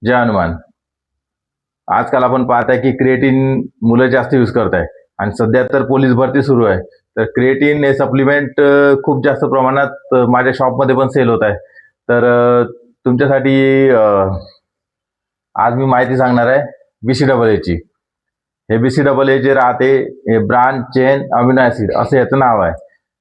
जय हनुमान. आजकाल आपण पाहत आहे की क्रिएटिन मुलं जास्त यूज करत आहे आणि सध्या तर पोलीस भरती सुरू आहे. तर क्रिएटिन हे सप्लिमेंट खूप जास्त प्रमाणात माझ्या शॉपमध्ये पण सेल होत आहे. तर तुमच्यासाठी आज मी माहिती सांगणार आहे BCAA ची. हे BCAA जे राहते हे ब्रांच चेन अमिनो ॲसिड असं याचं नाव आहे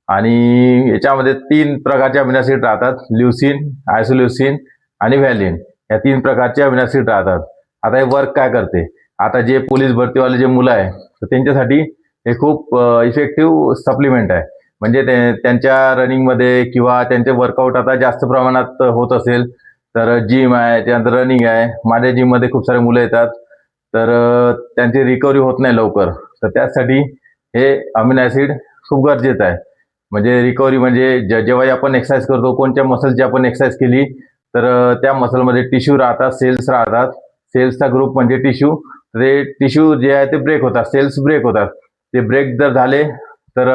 आणि याच्यामध्ये 3 प्रकारचे अमिनो ॲसिड राहतात. ल्युसीन, आयसोल्युसीन आणि व्हॅलिन या 3 प्रकारचे अमिनो ॲसिड राहतात. आता हे वर्क काय करते, आता जे पोलीस भरतीवाले जे मुलं आहे तर त्यांच्यासाठी हे खूप इफेक्टिव्ह सप्लिमेंट आहे. म्हणजे त्यांच्या रनिंगमध्ये किंवा त्यांचे वर्कआउट आता जास्त प्रमाणात होत असेल तर जिम आहे, त्यानंतर रनिंग आहे. माझ्या जिममध्ये खूप सारे मुलं येतात तर त्यांची रिकव्हरी होत नाही लवकर. तर त्यासाठी हे अमिनो ॲसिड खूप गरजेचं आहे. म्हणजे रिकव्हरी म्हणजे जेव्हा आपण एक्सरसाइज करतो, कोणत्या मसलची आपण एक्सरसाइज केली तर त्या मसलमध्ये टिश्यू राहतात, सेल्स राहतात. सेल्सचा ग्रुप म्हणजे टिश्यू. ते टिश्यू जे आहे ते ब्रेक होतात, सेल्स ब्रेक होतात. ते ब्रेक जर झाले तर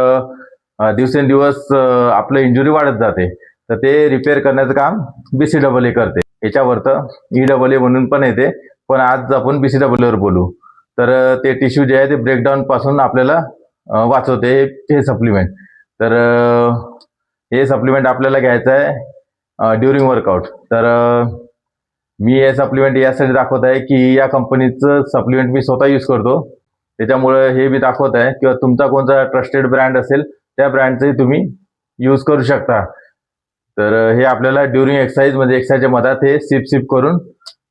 दिवसेंदिवस आपलं इंजुरी वाढत जाते. तर ते रिपेअर करण्याचं काम BCAA करते. याच्यावरतं EAA म्हणून पण येते, पण आज आपण BCAA वर बोलू. तर ते टिश्यू जे आहे ते ब्रेकडाऊन पासून आपल्याला वाचवते हे सप्लिमेंट. तर हे सप्लिमेंट आपल्याला घ्यायचं आहे ड्युरिंग वर्कआउट. तर मी हे सप्लिमेंट यासाठी दाखवत आहे की या कंपनीचं सप्लिमेंट मी स्वतः यूज करतो. त्याच्यामुळे हे मी दाखवत आहे किंवा तुमचा कोणता ट्रस्टेड ब्रँड असेल त्या ब्रँडचंही तुम्ही यूज करू शकता. तर हे आपल्याला ड्युरिंग एक्सरसाइज म्हणजे एक्सरसाइजच्या मधात हे सिप करून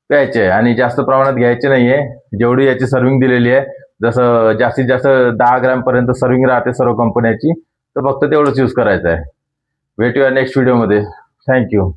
प्यायचे आहे आणि जास्त प्रमाणात घ्यायचे नाहीये. जेवढी याची सर्विंग दिलेली आहे, जसं जास्तीत जास्त 10 ग्रॅम पर्यंत सर्विंग राहते सर्व कंपन्याची, तर फक्त तेवढंच यूज करायचं आहे. भेटूया नेक्स्ट व्हिडिओमध्ये. थँक्यू.